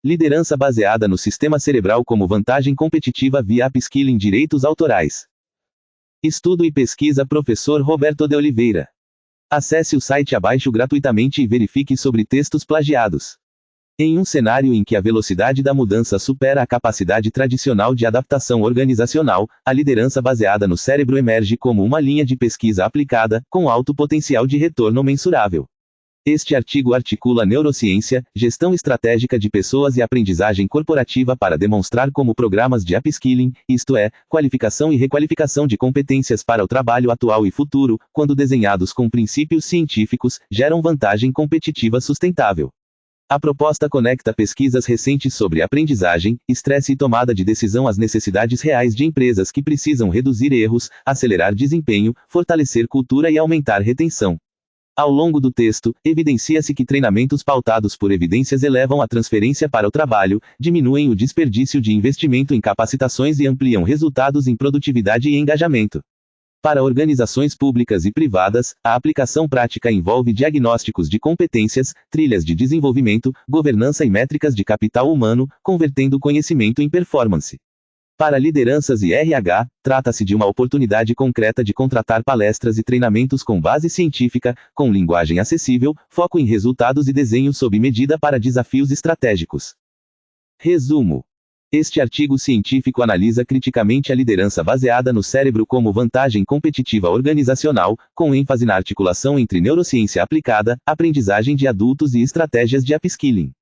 Liderança baseada no sistema cerebral como vantagem competitiva via upskilling. Direitos autorais. Estudo e pesquisa Professor Roberto de Oliveira. Acesse o site abaixo gratuitamente e verifique sobre textos plagiados. Em um cenário em que a velocidade da mudança supera a capacidade tradicional de adaptação organizacional, a liderança baseada no cérebro emerge como uma linha de pesquisa aplicada, com alto potencial de retorno mensurável. Este artigo articula neurociência, gestão estratégica de pessoas e aprendizagem corporativa para demonstrar como programas de upskilling, isto é, qualificação e requalificação de competências para o trabalho atual e futuro, quando desenhados com princípios científicos, geram vantagem competitiva sustentável. A proposta conecta pesquisas recentes sobre aprendizagem, estresse e tomada de decisão às necessidades reais de empresas que precisam reduzir erros, acelerar desempenho, fortalecer cultura e aumentar retenção. Ao longo do texto, evidencia-se que treinamentos pautados por evidências elevam a transferência para o trabalho, diminuem o desperdício de investimento em capacitações e ampliam resultados em produtividade e engajamento. Para organizações públicas e privadas, a aplicação prática envolve diagnósticos de competências, trilhas de desenvolvimento, governança e métricas de capital humano, convertendo conhecimento em performance. Para lideranças e RH, trata-se de uma oportunidade concreta de contratar palestras e treinamentos com base científica, com linguagem acessível, foco em resultados e desenho sob medida para desafios estratégicos. Resumo. Este artigo científico analisa criticamente a liderança baseada no cérebro como vantagem competitiva organizacional, com ênfase na articulação entre neurociência aplicada, aprendizagem de adultos e estratégias de upskilling.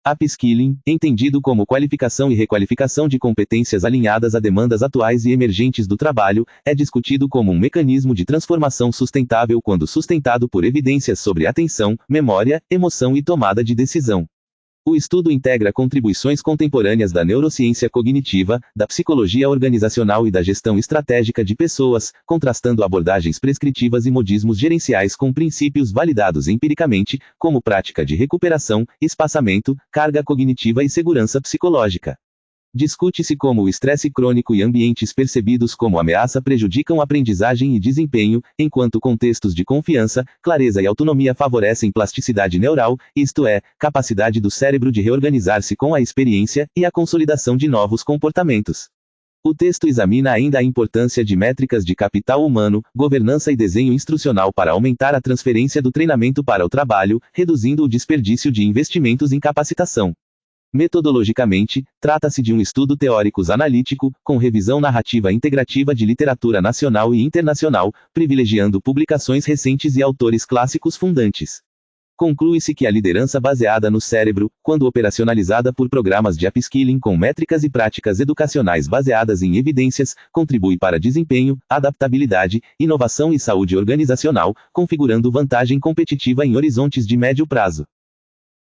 Upskilling, entendido como qualificação e requalificação de competências alinhadas a demandas atuais e emergentes do trabalho, é discutido como um mecanismo de transformação sustentável quando sustentado por evidências sobre atenção, memória, emoção e tomada de decisão. O estudo integra contribuições contemporâneas da neurociência cognitiva, da psicologia organizacional e da gestão estratégica de pessoas, contrastando abordagens prescritivas e modismos gerenciais com princípios validados empiricamente, como prática de recuperação, espaçamento, carga cognitiva e segurança psicológica. Discute-se como o estresse crônico e ambientes percebidos como ameaça prejudicam aprendizagem e desempenho, enquanto contextos de confiança, clareza e autonomia favorecem plasticidade neural, isto é, capacidade do cérebro de reorganizar-se com a experiência e a consolidação de novos comportamentos. O texto examina ainda a importância de métricas de capital humano, governança e desenho instrucional para aumentar a transferência do treinamento para o trabalho, reduzindo o desperdício de investimentos em capacitação. Metodologicamente, trata-se de um estudo teórico-analítico, com revisão narrativa integrativa de literatura nacional e internacional, privilegiando publicações recentes e autores clássicos fundantes. Conclui-se que a liderança baseada no cérebro, quando operacionalizada por programas de upskilling com métricas e práticas educacionais baseadas em evidências, contribui para desempenho, adaptabilidade, inovação e saúde organizacional, configurando vantagem competitiva em horizontes de médio prazo.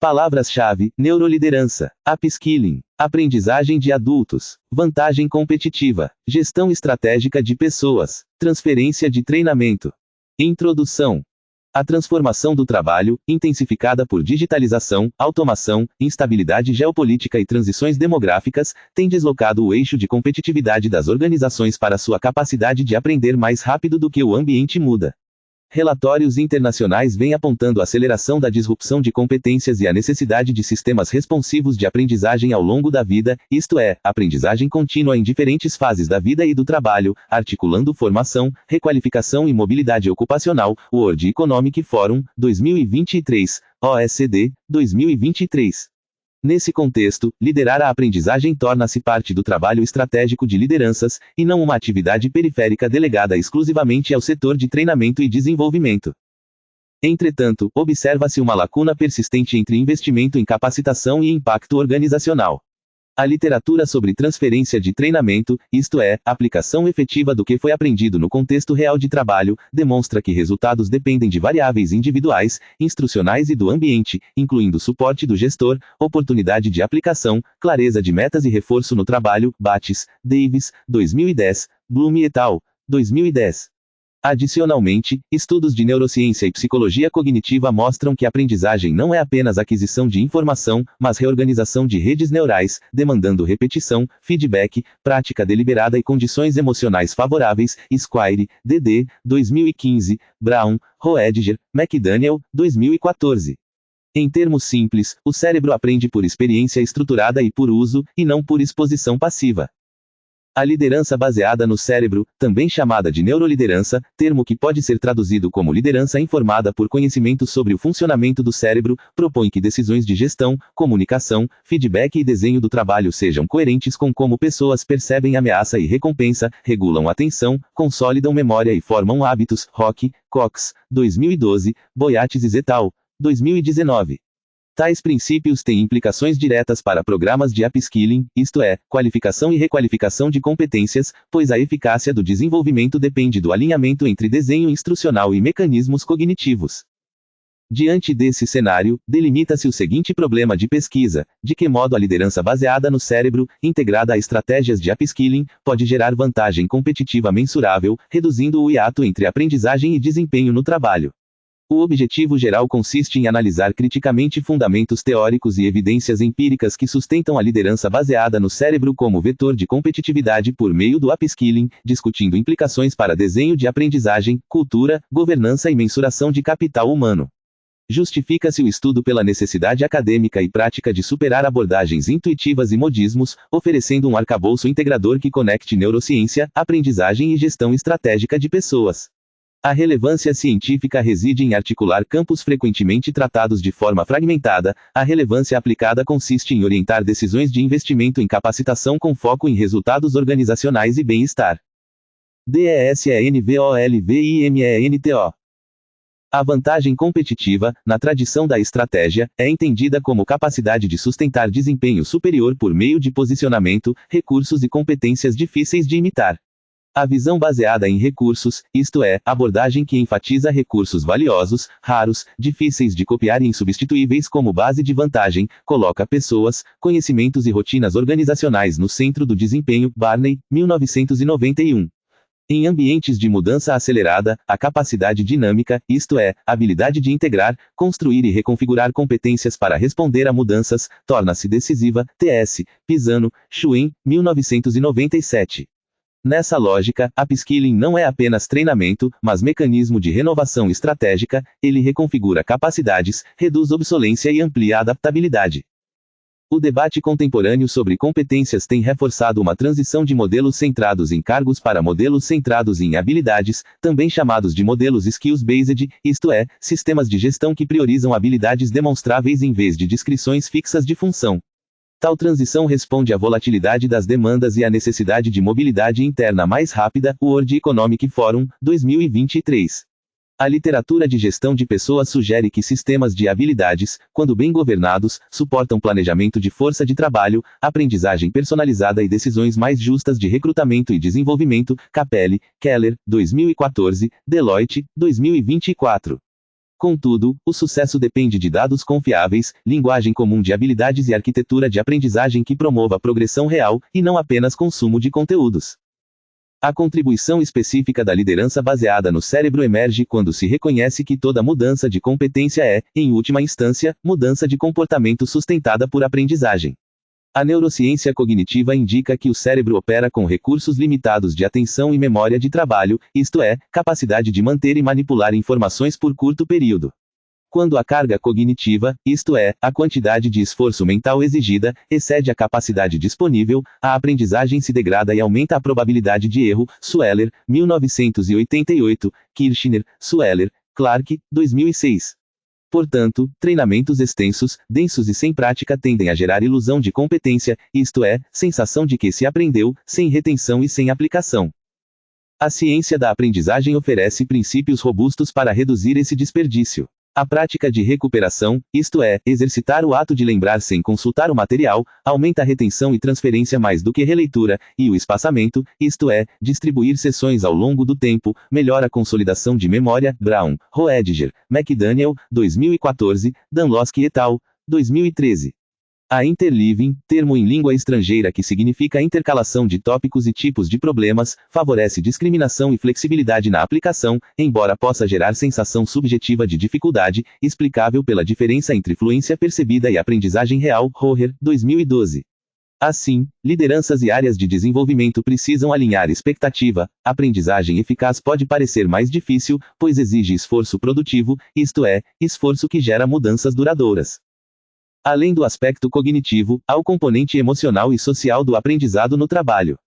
Palavras-chave: neuroliderança, upskilling, aprendizagem de adultos, vantagem competitiva, gestão estratégica de pessoas, transferência de treinamento. Introdução. A transformação do trabalho, intensificada por digitalização, automação, instabilidade geopolítica e transições demográficas, tem deslocado o eixo de competitividade das organizações para sua capacidade de aprender mais rápido do que o ambiente muda. Relatórios internacionais vêm apontando a aceleração da disrupção de competências e a necessidade de sistemas responsivos de aprendizagem ao longo da vida, isto é, aprendizagem contínua em diferentes fases da vida e do trabalho, articulando formação, requalificação e mobilidade ocupacional. World Economic Forum, 2023, OECD, 2023. Nesse contexto, liderar a aprendizagem torna-se parte do trabalho estratégico de lideranças, e não uma atividade periférica delegada exclusivamente ao setor de treinamento e desenvolvimento. Entretanto, observa-se uma lacuna persistente entre investimento em capacitação e impacto organizacional. A literatura sobre transferência de treinamento, isto é, aplicação efetiva do que foi aprendido no contexto real de trabalho, demonstra que resultados dependem de variáveis individuais, instrucionais e do ambiente, incluindo suporte do gestor, oportunidade de aplicação, clareza de metas e reforço no trabalho. Bates, Davis, 2010, Bloom et al., 2010. Adicionalmente, estudos de neurociência e psicologia cognitiva mostram que a aprendizagem não é apenas aquisição de informação, mas reorganização de redes neurais, demandando repetição, feedback, prática deliberada e condições emocionais favoráveis. Squire, D.D., 2015, Brown, Roediger, McDaniel, 2014. Em termos simples, o cérebro aprende por experiência estruturada e por uso, e não por exposição passiva. A liderança baseada no cérebro, também chamada de neuroliderança, termo que pode ser traduzido como liderança informada por conhecimento sobre o funcionamento do cérebro, propõe que decisões de gestão, comunicação, feedback e desenho do trabalho sejam coerentes com como pessoas percebem ameaça e recompensa, regulam atenção, consolidam memória e formam hábitos. Rock, Cox, 2012, Boyatzis et al., 2019. Tais princípios têm implicações diretas para programas de upskilling, isto é, qualificação e requalificação de competências, pois a eficácia do desenvolvimento depende do alinhamento entre desenho instrucional e mecanismos cognitivos. Diante desse cenário, delimita-se o seguinte problema de pesquisa: de que modo a liderança baseada no cérebro, integrada a estratégias de upskilling, pode gerar vantagem competitiva mensurável, reduzindo o hiato entre aprendizagem e desempenho no trabalho. O objetivo geral consiste em analisar criticamente fundamentos teóricos e evidências empíricas que sustentam a liderança baseada no cérebro como vetor de competitividade por meio do upskilling, discutindo implicações para desenho de aprendizagem, cultura, governança e mensuração de capital humano. Justifica-se o estudo pela necessidade acadêmica e prática de superar abordagens intuitivas e modismos, oferecendo um arcabouço integrador que conecte neurociência, aprendizagem e gestão estratégica de pessoas. A relevância científica reside em articular campos frequentemente tratados de forma fragmentada. A relevância aplicada consiste em orientar decisões de investimento em capacitação com foco em resultados organizacionais e bem-estar. DESENVOLVIMENTO. A vantagem competitiva, na tradição da estratégia, é entendida como capacidade de sustentar desempenho superior por meio de posicionamento, recursos e competências difíceis de imitar. A visão baseada em recursos, isto é, abordagem que enfatiza recursos valiosos, raros, difíceis de copiar e insubstituíveis como base de vantagem, coloca pessoas, conhecimentos e rotinas organizacionais no centro do desempenho. Barney, 1991. Em ambientes de mudança acelerada, a capacidade dinâmica, isto é, a habilidade de integrar, construir e reconfigurar competências para responder a mudanças, torna-se decisiva. T.S. Pisano, Schuen, 1997. Nessa lógica, upskilling não é apenas treinamento, mas mecanismo de renovação estratégica. Ele reconfigura capacidades, reduz obsolência e amplia a adaptabilidade. O debate contemporâneo sobre competências tem reforçado uma transição de modelos centrados em cargos para modelos centrados em habilidades, também chamados de modelos skills-based, isto é, sistemas de gestão que priorizam habilidades demonstráveis em vez de descrições fixas de função. Tal transição responde à volatilidade das demandas e à necessidade de mobilidade interna mais rápida. World Economic Forum, 2023. A literatura de gestão de pessoas sugere que sistemas de habilidades, quando bem governados, suportam planejamento de força de trabalho, aprendizagem personalizada e decisões mais justas de recrutamento e desenvolvimento. Capelli, Keller, 2014, Deloitte, 2024. Contudo, o sucesso depende de dados confiáveis, linguagem comum de habilidades e arquitetura de aprendizagem que promova progressão real, e não apenas consumo de conteúdos. A contribuição específica da liderança baseada no cérebro emerge quando se reconhece que toda mudança de competência é, em última instância, mudança de comportamento sustentada por aprendizagem. A neurociência cognitiva indica que o cérebro opera com recursos limitados de atenção e memória de trabalho, isto é, capacidade de manter e manipular informações por curto período. Quando a carga cognitiva, isto é, a quantidade de esforço mental exigida, excede a capacidade disponível, a aprendizagem se degrada e aumenta a probabilidade de erro. Sueller, 1988, Kirchner, Sueller, Clark, 2006. Portanto, treinamentos extensos, densos e sem prática tendem a gerar ilusão de competência, isto é, sensação de que se aprendeu, sem retenção e sem aplicação. A ciência da aprendizagem oferece princípios robustos para reduzir esse desperdício. A prática de recuperação, isto é, exercitar o ato de lembrar sem consultar o material, aumenta a retenção e transferência mais do que releitura, e o espaçamento, isto é, distribuir sessões ao longo do tempo, melhora a consolidação de memória. Brown, Roediger, McDaniel, 2014, Danlosky et al., 2013. A interleaving, termo em língua estrangeira que significa intercalação de tópicos e tipos de problemas, favorece discriminação e flexibilidade na aplicação, embora possa gerar sensação subjetiva de dificuldade, explicável pela diferença entre fluência percebida e aprendizagem real. Roher, 2012. Assim, lideranças e áreas de desenvolvimento precisam alinhar expectativa. Aprendizagem eficaz pode parecer mais difícil, pois exige esforço produtivo, isto é, esforço que gera mudanças duradouras. Além do aspecto cognitivo, há o componente emocional e social do aprendizado no trabalho.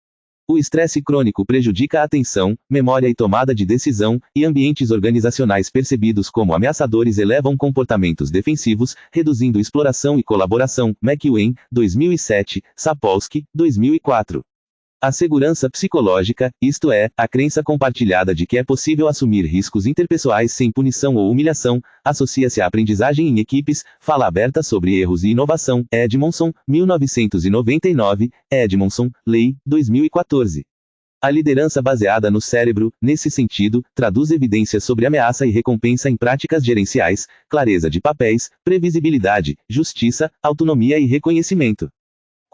O estresse crônico prejudica a atenção, memória e tomada de decisão, e ambientes organizacionais percebidos como ameaçadores elevam comportamentos defensivos, reduzindo exploração e colaboração. McEwen, 2007, Sapolsky, 2004. A segurança psicológica, isto é, a crença compartilhada de que é possível assumir riscos interpessoais sem punição ou humilhação, associa-se à aprendizagem em equipes. Fala aberta sobre erros e inovação. Edmondson, 1999, Edmondson, Lei, 2014. A liderança baseada no cérebro, nesse sentido, traduz evidências sobre ameaça e recompensa em práticas gerenciais, clareza de papéis, previsibilidade, justiça, autonomia e reconhecimento.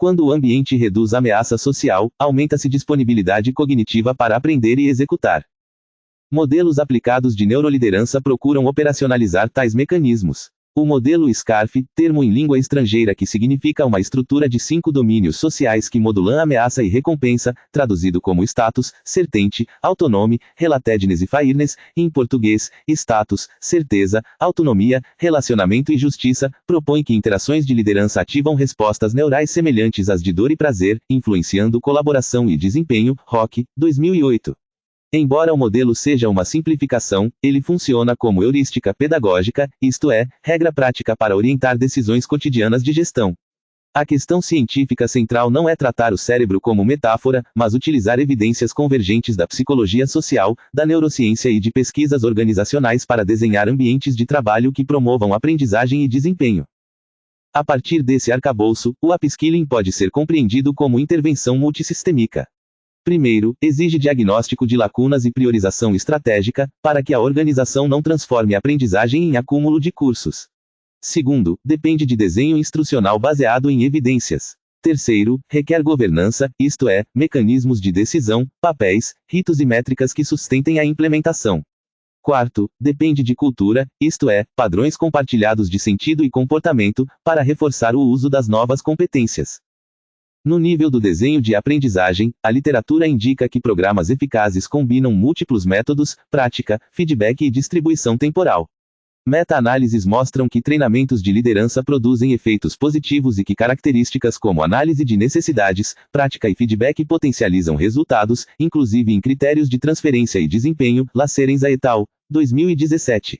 Quando o ambiente reduz a ameaça social, aumenta-se disponibilidade cognitiva para aprender e executar. Modelos aplicados de neuroliderança procuram operacionalizar tais mecanismos. O modelo SCARF, termo em língua estrangeira que significa uma estrutura de 5 domínios sociais que modulam ameaça e recompensa, traduzido como status, certente, autonome, relatedness e fairness, em português, status, certeza, autonomia, relacionamento e justiça, propõe que interações de liderança ativam respostas neurais semelhantes às de dor e prazer, influenciando colaboração e desempenho. Rock, 2008. Embora o modelo seja uma simplificação, ele funciona como heurística pedagógica, isto é, regra prática para orientar decisões cotidianas de gestão. A questão científica central não é tratar o cérebro como metáfora, mas utilizar evidências convergentes da psicologia social, da neurociência e de pesquisas organizacionais para desenhar ambientes de trabalho que promovam aprendizagem e desempenho. A partir desse arcabouço, o upskilling pode ser compreendido como intervenção multissistêmica. Primeiro, exige diagnóstico de lacunas e priorização estratégica, para que a organização não transforme a aprendizagem em acúmulo de cursos. Segundo, depende de desenho instrucional baseado em evidências. Terceiro, requer governança, isto é, mecanismos de decisão, papéis, ritos e métricas que sustentem a implementação. Quarto, depende de cultura, isto é, padrões compartilhados de sentido e comportamento, para reforçar o uso das novas competências. No nível do desenho de aprendizagem, a literatura indica que programas eficazes combinam múltiplos métodos, prática, feedback e distribuição temporal. Meta-análises mostram que treinamentos de liderança produzem efeitos positivos e que características como análise de necessidades, prática e feedback potencializam resultados, inclusive em critérios de transferência e desempenho. Lacerens et al., 2017.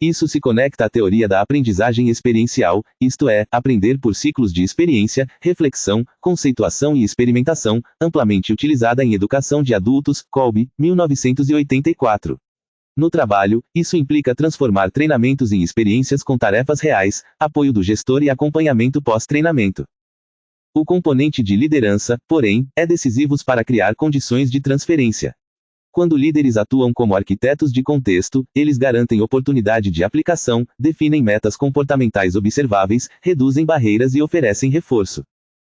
Isso se conecta à teoria da aprendizagem experiencial, isto é, aprender por ciclos de experiência, reflexão, conceituação e experimentação, amplamente utilizada em educação de adultos. Kolbe, 1984. No trabalho, isso implica transformar treinamentos em experiências com tarefas reais, apoio do gestor e acompanhamento pós-treinamento. O componente de liderança, porém, é decisivo para criar condições de transferência. Quando líderes atuam como arquitetos de contexto, eles garantem oportunidade de aplicação, definem metas comportamentais observáveis, reduzem barreiras e oferecem reforço.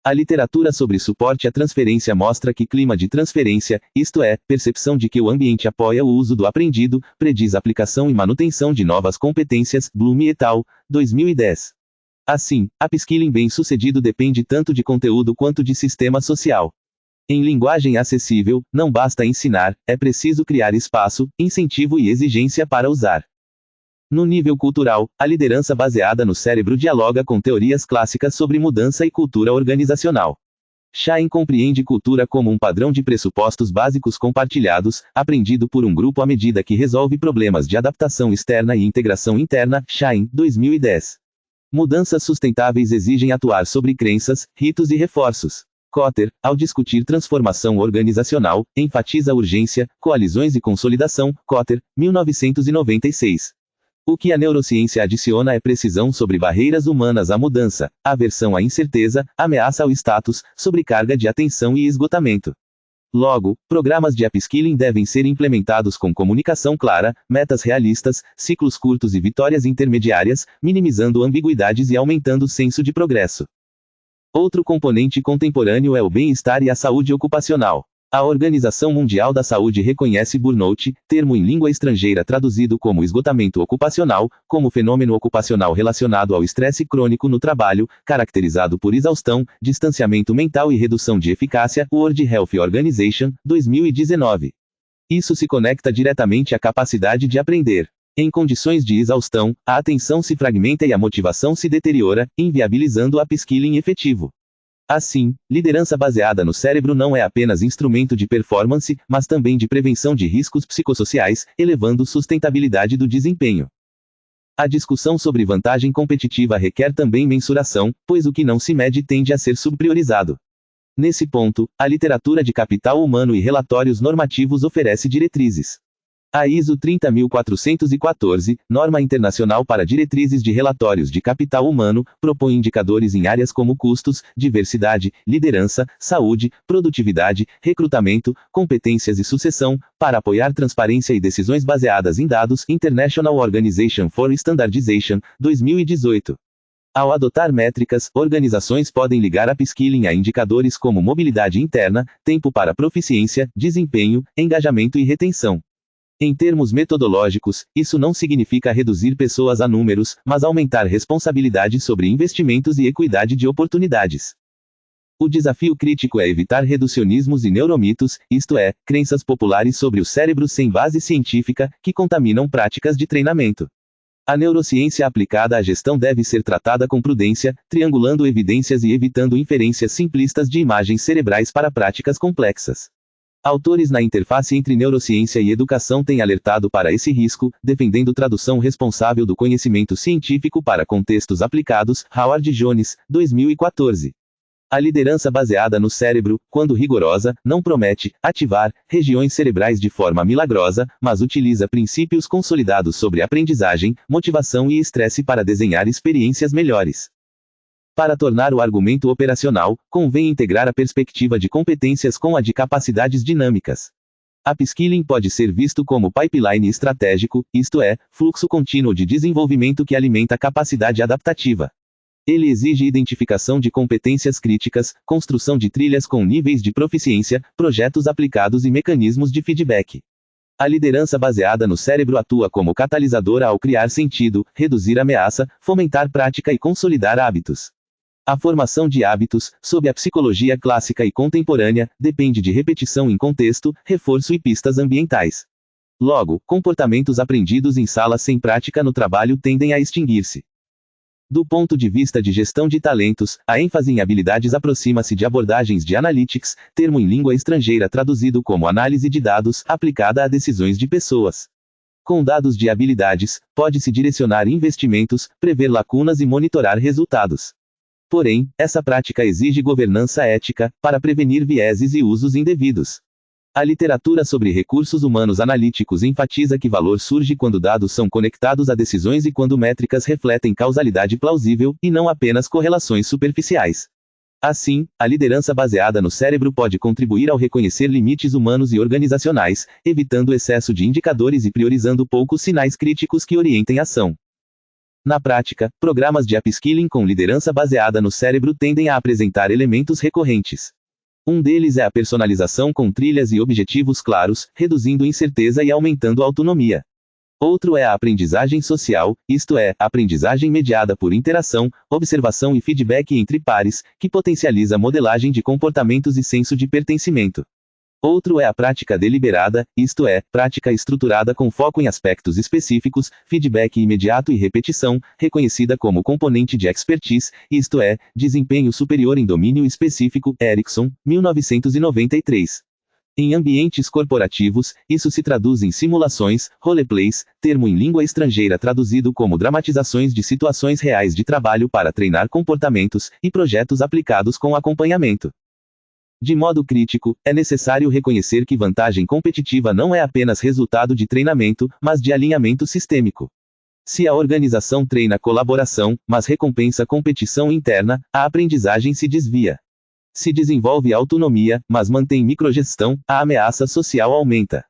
A literatura sobre suporte à transferência mostra que clima de transferência, isto é, percepção de que o ambiente apoia o uso do aprendido, prediz aplicação e manutenção de novas competências. Bloom et al., 2010. Assim, upskilling bem-sucedido depende tanto de conteúdo quanto de sistema social. Em linguagem acessível, não basta ensinar, é preciso criar espaço, incentivo e exigência para usar. No nível cultural, a liderança baseada no cérebro dialoga com teorias clássicas sobre mudança e cultura organizacional. Schein compreende cultura como um padrão de pressupostos básicos compartilhados, aprendido por um grupo à medida que resolve problemas de adaptação externa e integração interna. Schein, 2010. Mudanças sustentáveis exigem atuar sobre crenças, ritos e reforços. Kotter, ao discutir transformação organizacional, enfatiza urgência, coalizões e consolidação. Kotter, 1996. O que a neurociência adiciona é precisão sobre barreiras humanas à mudança, aversão à incerteza, ameaça ao status, sobrecarga de atenção e esgotamento. Logo, programas de upskilling devem ser implementados com comunicação clara, metas realistas, ciclos curtos e vitórias intermediárias, minimizando ambiguidades e aumentando o senso de progresso. Outro componente contemporâneo é o bem-estar e a saúde ocupacional. A Organização Mundial da Saúde reconhece burnout, termo em língua estrangeira traduzido como esgotamento ocupacional, como fenômeno ocupacional relacionado ao estresse crônico no trabalho, caracterizado por exaustão, distanciamento mental e redução de eficácia, World Health Organization, 2019. Isso se conecta diretamente à capacidade de aprender. Em condições de exaustão, a atenção se fragmenta e a motivação se deteriora, inviabilizando o upskilling efetivo. Assim, liderança baseada no cérebro não é apenas instrumento de performance, mas também de prevenção de riscos psicossociais, elevando sustentabilidade do desempenho. A discussão sobre vantagem competitiva requer também mensuração, pois o que não se mede tende a ser subpriorizado. Nesse ponto, a literatura de capital humano e relatórios normativos oferece diretrizes. A ISO 30414, Norma Internacional para Diretrizes de Relatórios de Capital Humano, propõe indicadores em áreas como custos, diversidade, liderança, saúde, produtividade, recrutamento, competências e sucessão, para apoiar transparência e decisões baseadas em dados. International Organization for Standardization, 2018. Ao adotar métricas, organizações podem ligar upskilling a indicadores como mobilidade interna, tempo para proficiência, desempenho, engajamento e retenção. Em termos metodológicos, isso não significa reduzir pessoas a números, mas aumentar responsabilidade sobre investimentos e equidade de oportunidades. O desafio crítico é evitar reducionismos e neuromitos, isto é, crenças populares sobre o cérebro sem base científica, que contaminam práticas de treinamento. A neurociência aplicada à gestão deve ser tratada com prudência, triangulando evidências e evitando inferências simplistas de imagens cerebrais para práticas complexas. Autores na interface entre neurociência e educação têm alertado para esse risco, defendendo tradução responsável do conhecimento científico para contextos aplicados. Howard Jones, 2014. A liderança baseada no cérebro, quando rigorosa, não promete ativar regiões cerebrais de forma milagrosa, mas utiliza princípios consolidados sobre aprendizagem, motivação e estresse para desenhar experiências melhores. Para tornar o argumento operacional, convém integrar a perspectiva de competências com a de capacidades dinâmicas. Upskilling pode ser visto como pipeline estratégico, isto é, fluxo contínuo de desenvolvimento que alimenta a capacidade adaptativa. Ele exige identificação de competências críticas, construção de trilhas com níveis de proficiência, projetos aplicados e mecanismos de feedback. A liderança baseada no cérebro atua como catalisadora ao criar sentido, reduzir ameaça, fomentar prática e consolidar hábitos. A formação de hábitos, sob a psicologia clássica e contemporânea, depende de repetição em contexto, reforço e pistas ambientais. Logo, comportamentos aprendidos em salas sem prática no trabalho tendem a extinguir-se. Do ponto de vista de gestão de talentos, a ênfase em habilidades aproxima-se de abordagens de analytics, termo em língua estrangeira traduzido como análise de dados, aplicada a decisões de pessoas. Com dados de habilidades, pode-se direcionar investimentos, prever lacunas e monitorar resultados. Porém, essa prática exige governança ética, para prevenir vieses e usos indevidos. A literatura sobre recursos humanos analíticos enfatiza que valor surge quando dados são conectados a decisões e quando métricas refletem causalidade plausível, e não apenas correlações superficiais. Assim, a liderança baseada no cérebro pode contribuir ao reconhecer limites humanos e organizacionais, evitando excesso de indicadores e priorizando poucos sinais críticos que orientem a ação. Na prática, programas de upskilling com liderança baseada no cérebro tendem a apresentar elementos recorrentes. Um deles é a personalização com trilhas e objetivos claros, reduzindo incerteza e aumentando a autonomia. Outro é a aprendizagem social, isto é, a aprendizagem mediada por interação, observação e feedback entre pares, que potencializa a modelagem de comportamentos e senso de pertencimento. Outro é a prática deliberada, isto é, prática estruturada com foco em aspectos específicos, feedback imediato e repetição, reconhecida como componente de expertise, isto é, desempenho superior em domínio específico. Erickson, 1993. Em ambientes corporativos, isso se traduz em simulações, roleplays, termo em língua estrangeira traduzido como dramatizações de situações reais de trabalho para treinar comportamentos, e projetos aplicados com acompanhamento. De modo crítico, é necessário reconhecer que vantagem competitiva não é apenas resultado de treinamento, mas de alinhamento sistêmico. Se a organização treina colaboração, mas recompensa competição interna, a aprendizagem se desvia. Se desenvolve autonomia, mas mantém microgestão, a ameaça social aumenta.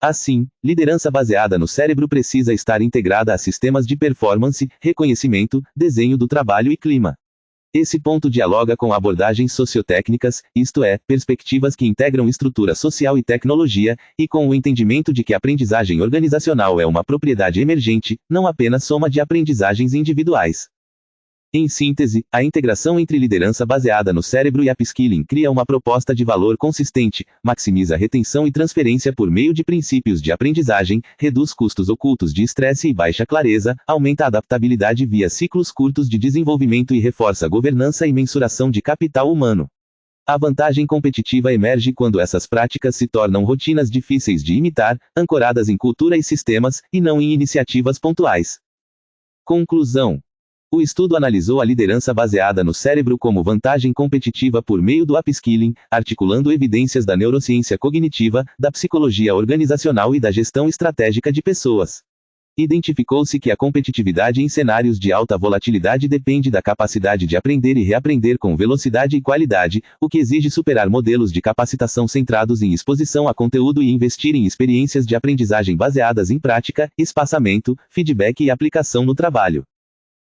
Assim, liderança baseada no cérebro precisa estar integrada a sistemas de performance, reconhecimento, desenho do trabalho e clima. Esse ponto dialoga com abordagens sociotécnicas, isto é, perspectivas que integram estrutura social e tecnologia, e com o entendimento de que a aprendizagem organizacional é uma propriedade emergente, não apenas soma de aprendizagens individuais. Em síntese, a integração entre liderança baseada no cérebro e upskilling cria uma proposta de valor consistente, maximiza retenção e transferência por meio de princípios de aprendizagem, reduz custos ocultos de estresse e baixa clareza, aumenta a adaptabilidade via ciclos curtos de desenvolvimento e reforça a governança e mensuração de capital humano. A vantagem competitiva emerge quando essas práticas se tornam rotinas difíceis de imitar, ancoradas em cultura e sistemas, e não em iniciativas pontuais. Conclusão. O estudo analisou a liderança baseada no cérebro como vantagem competitiva por meio do upskilling, articulando evidências da neurociência cognitiva, da psicologia organizacional e da gestão estratégica de pessoas. Identificou-se que a competitividade em cenários de alta volatilidade depende da capacidade de aprender e reaprender com velocidade e qualidade, o que exige superar modelos de capacitação centrados em exposição a conteúdo e investir em experiências de aprendizagem baseadas em prática, espaçamento, feedback e aplicação no trabalho.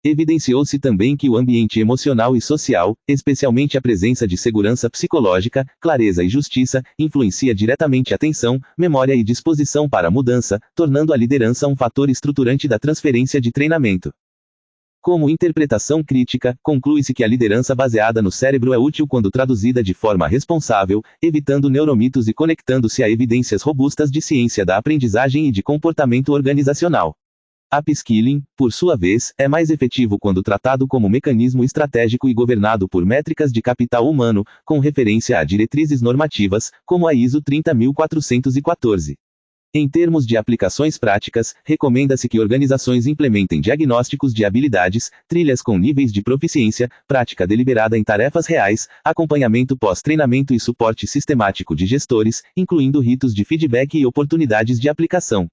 Evidenciou-se também que o ambiente emocional e social, especialmente a presença de segurança psicológica, clareza e justiça, influencia diretamente a atenção, memória e disposição para a mudança, tornando a liderança um fator estruturante da transferência de treinamento. Como interpretação crítica, conclui-se que a liderança baseada no cérebro é útil quando traduzida de forma responsável, evitando neuromitos e conectando-se a evidências robustas de ciência da aprendizagem e de comportamento organizacional. Upskilling, por sua vez, é mais efetivo quando tratado como mecanismo estratégico e governado por métricas de capital humano, com referência a diretrizes normativas, como a ISO 30414. Em termos de aplicações práticas, recomenda-se que organizações implementem diagnósticos de habilidades, trilhas com níveis de proficiência, prática deliberada em tarefas reais, acompanhamento pós-treinamento e suporte sistemático de gestores, incluindo ritos de feedback e oportunidades de aplicação.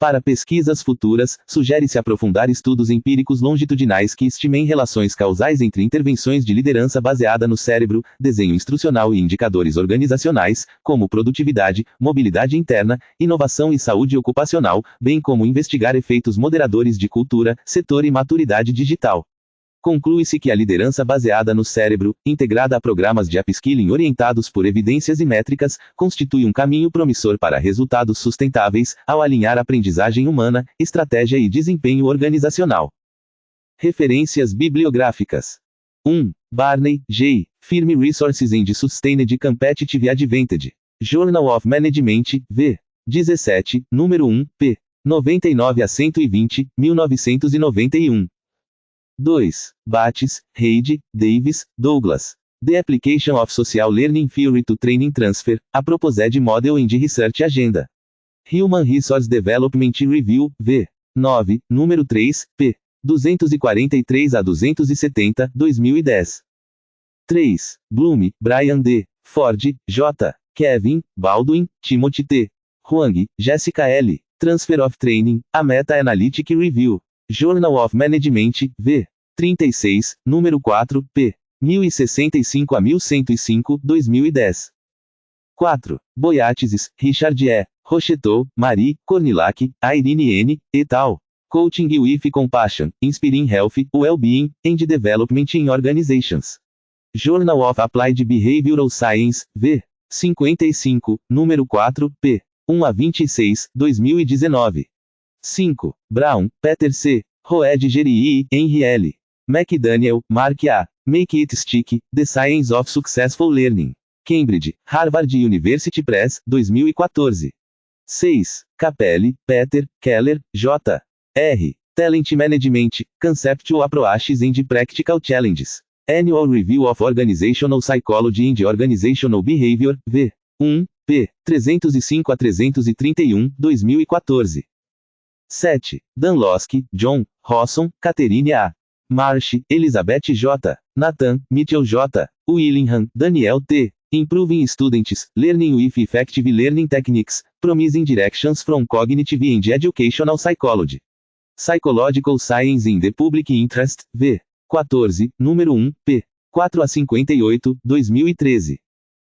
Para pesquisas futuras, sugere-se aprofundar estudos empíricos longitudinais que estimem relações causais entre intervenções de liderança baseada no cérebro, desenho instrucional e indicadores organizacionais, como produtividade, mobilidade interna, inovação e saúde ocupacional, bem como investigar efeitos moderadores de cultura, setor e maturidade digital. Conclui-se que a liderança baseada no cérebro, integrada a programas de upskilling orientados por evidências e métricas, constitui um caminho promissor para resultados sustentáveis, ao alinhar aprendizagem humana, estratégia e desempenho organizacional. Referências bibliográficas. 1. Barney, J. Firm Resources and Sustained Competitive Advantage. Journal of Management, v. 17, número 1, p. 99 a 120, 1991. 2. Bates, Reid, Davis, Douglas. The Application of Social Learning Theory to Training Transfer, a Proposed Model and Research Agenda. Human Resource Development Review, v. 9, número 3, p. 243 a 270, 2010. 3. Bloom, Brian D. Ford, J. Kevin, Baldwin, Timothy T. Huang, Jessica L. Transfer of Training, a Meta-Analytic Review. Journal of Management, v. 36, número 4, p. 1065 a 1105, 2010. 4. Boyatzis, Richard E. Rocheteau, Marie, Cornillac, Irene N. et al. Coaching with Compassion, Inspiring Health, Well-being, and Development in Organizations. Journal of Applied Behavioral Science, v. 55, número 4, p. 1 a 26, 2019. 5. Brown, Peter C. Roed Gerii, Henry L. McDaniel, Mark A. Make It Stick, The Science of Successful Learning. Cambridge, Harvard University Press, 2014. 6. Capelli, Peter, Keller, J. R. Talent Management, Conceptual Approaches and Practical Challenges. Annual Review of Organizational Psychology and Organizational Behavior, v. 1, p. 305 a 331, 2014. 7. Danlosky, John, Rosson, Catherine A. Marsh, Elizabeth J. Nathan, Mitchell J. Willingham, Daniel T. Improving Students, Learning with Effective Learning Techniques, Promising Directions from Cognitive and Educational Psychology. Psychological Science in the Public Interest, v. 14, número 1, p. 4 a 58, 2013.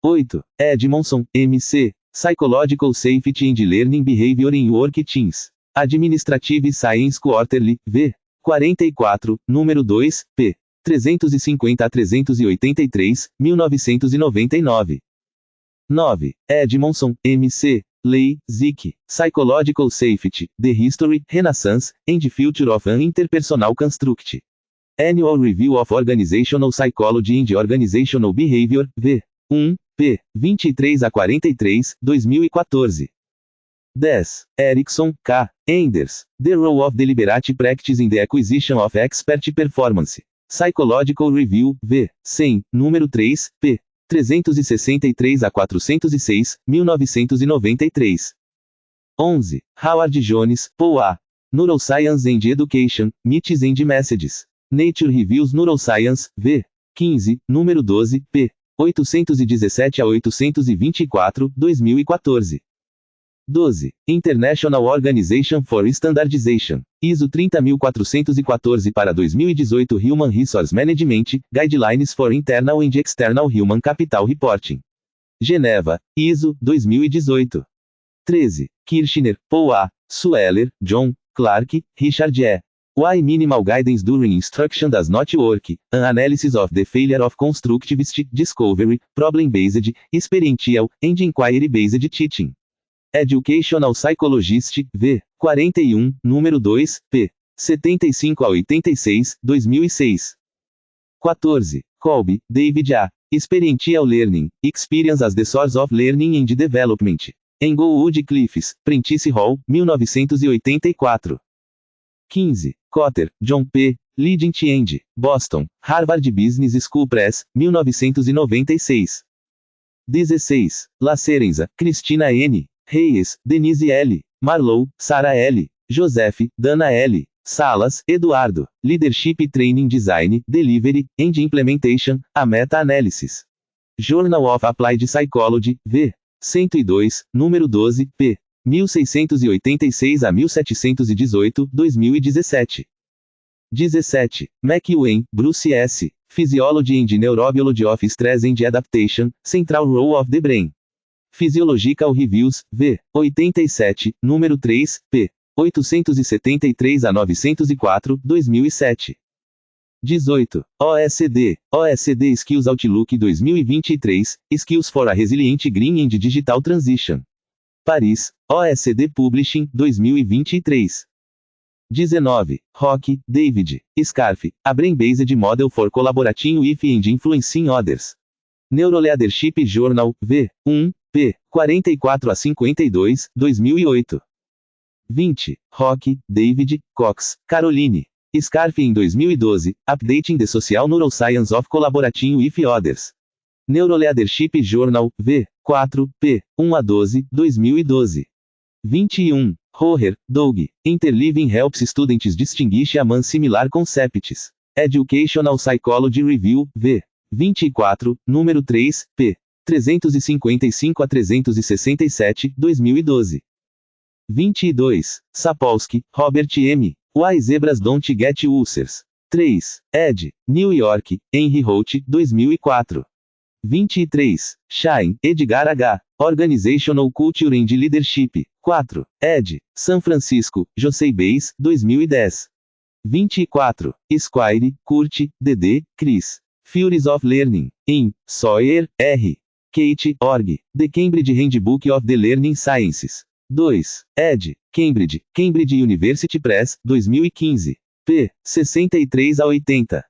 8. Edmondson, M.C. Psychological Safety and Learning Behavior in Work Teams. Administrative Science Quarterly, v. 44, número 2, p. 350 a 383, 1999. 9. Edmondson, M.C., Lei, Zick, Psychological Safety, The History, Renaissance, and Future of an Interpersonal Construct. Annual Review of Organizational Psychology and Organizational Behavior, v. 1, p. 23 a 43, 2014. 10. Erickson, K., Enders, The Role of Deliberate Practice in the Acquisition of Expert Performance. Psychological Review, v. 100, número 3, p. 363 a 406, 1993. 11. Howard Jones, Paul A. Neuroscience and Education, Myths and Messages. Nature Reviews Neuroscience, v. 15, número 12, p. 817 a 824, 2014. 12. International Organization for Standardization, ISO 30414 para 2018 Human Resource Management, Guidelines for Internal and External Human Capital Reporting. Geneva, ISO, 2018. 13. Kirchner, Paul A., Sueller, John, Clark, Richard E. Why Minimal Guidance During Instruction Does Not Work, An Analysis of the Failure of Constructivist, Discovery, Problem-Based, Experiential, and Inquiry-Based Teaching. Educational Psychologist, v. 41, número 2, p. 75 a 86, 2006. 14. Kolbe, David A. Experiential Learning, Experience as the Source of Learning and Development. Englewood Cliffs, Prentice Hall, 1984. 15. Cotter, John P., Leading End, Boston, Harvard Business School Press, 1996. 16. Lacerenza, Cristina N., Reyes, Denise L., Marlow, Sarah L., Joseph, Dana L., Salas, Eduardo, Leadership Training Design, Delivery, and Implementation, a Meta-Analysis. Journal of Applied Psychology, v. 102, número 12, p. 1686 a 1718, 2017. 17. McEwen, Bruce S., Physiology and Neurobiology of Stress and Adaptation, Central Role of the Brain. Physiological Reviews, v. 87, número 3, p. 873 a 904, 2007. 18. OSD Skills Outlook 2023, Skills for a Resilient Green and Digital Transition. Paris, OSD Publishing, 2023. 19. Rock, David, Scarf, A Brain-Based Model for Collaborating with and Influencing Others. Neuroleadership Journal, v. 1, p. 44 a 52, 2008. 20. Rock, David, Cox, Caroline. Scarf em 2012, Updating the Social Neuroscience of Collaborating with Others. Neuroleadership Journal, v. 4, p. 1 a 12, 2012. 21. Rohrer, Doug, Interliving Helps Students Distinguish among Similar Concepts. Educational Psychology Review, v. 24, número 3, p. 355 a 367, 2012. 22. Sapolsky, Robert M. Why Zebras Don't Get Ulcers. 3. ed. New York, Henry Holt, 2004. 23. Shine, Edgar H. Organizational Culture and Leadership. 4. ed. San Francisco, José Bays, 2010. 24. Squire, Kurt, D.D., Chris. Furies of Learning. In Sawyer, R. Kate, org. The Cambridge Handbook of the Learning Sciences. 2. ed. Cambridge, Cambridge University Press, 2015. p. 63 a 80.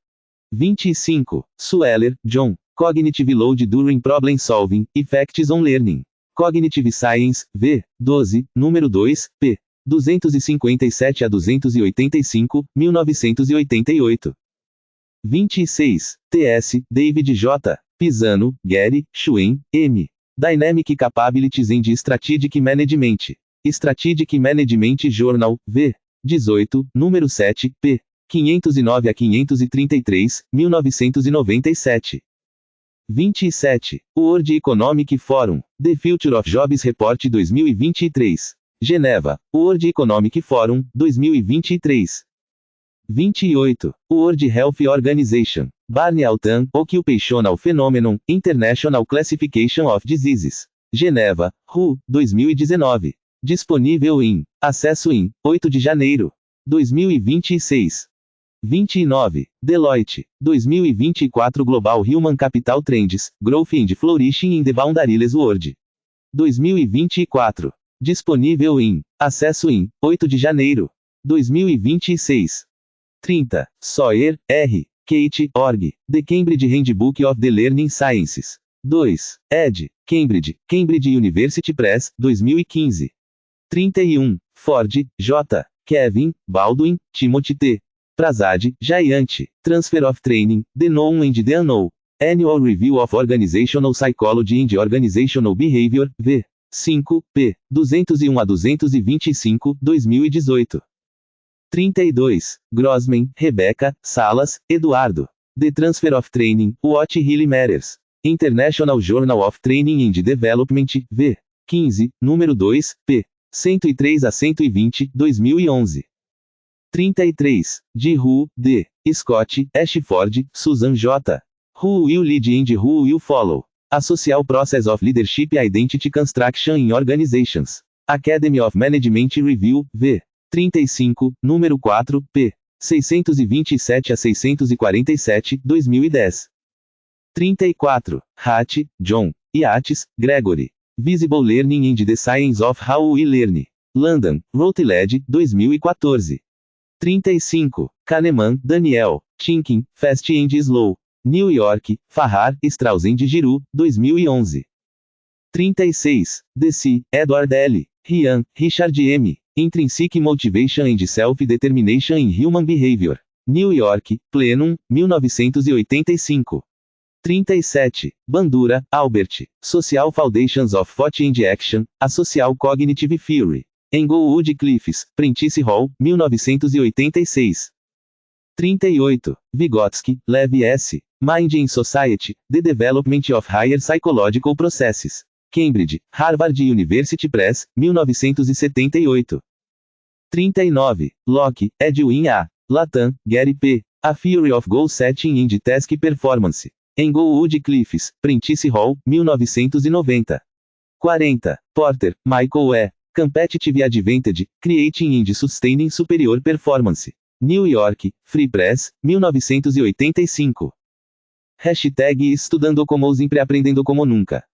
25. Sueller, John. Cognitive Load During Problem Solving, Effects on Learning. Cognitive Science, v. 12, número 2, p. 257 a 285, 1988. 26. T.S., David J. Pisano, Gary, Schwen, M. Dynamic Capabilities and Strategic Management. Strategic Management Journal, v. 18, número 7, p. 509 a 533, 1997. 27. World Economic Forum, The Future of Jobs Report 2023. Geneva, World Economic Forum, 2023. 28. World Health Organization, Barney Altan, Occupational Phenomenon, International Classification of Diseases. Geneva, RU, 2019. Disponível em Acesso em 8 de janeiro 2026. 29. Deloitte. 2024 Global Human Capital Trends, Growth and Flourishing in the Boundaryless World. 2024. Disponível em acesso em 8 de janeiro. 2026. 30. Sawyer, R. Kate, org. The Cambridge Handbook of the Learning Sciences. 2. Ed. Cambridge, Cambridge University Press, 2015. 31. Ford, J. Kevin, Baldwin, Timothy T. Prasad, Jayant. Transfer of Training, The Known and the Unknown. Annual Review of Organizational Psychology and Organizational Behavior, v. 5, p. 201 a 225, 2018. 32. Grossman, Rebecca, Salas, Eduardo. The Transfer of Training, What Really Matters. International Journal of Training and Development, v. 15, número 2, p. 103 a 120, 2011. 33. De Who, D. Scott, Ashford, Susan J. Who Will Lead and Who Will Follow. A Social Process of Leadership Identity Construction in Organizations. Academy of Management Review, v. 35, número 4, p. 627 a 647, 2010. 34. Hatt, John. Yates, Gregory. Visible Learning and the Science of How We Learn. London, Routledge, 2014. 35. Kahneman, Daniel. Thinking, Fast and Slow. New York, Farrar, Strauss and Giroux, 2011. 36. Deci, Edward L. Ryan, Richard M. Intrinsic Motivation and Self-Determination in Human Behavior. New York, Plenum, 1985. 37. Bandura, Albert. Social Foundations of Thought and Action, a Social Cognitive Theory. Englewood Cliffs, Prentice Hall, 1986. 38. Vygotsky, Lev S. Mind in Society, The Development of Higher Psychological Processes. Cambridge, Harvard University Press, 1978. 39. Locke, Edwin A. Latam, Gary P. A Theory of Goal Setting and Task Performance. Englewood Cliffs, Prentice Hall, 1990. 40. Porter, Michael E. Competitive Advantage, Creating and Sustaining Superior Performance. New York, Free Press, 1985. Hashtag Estudando como sempre aprendendo como nunca.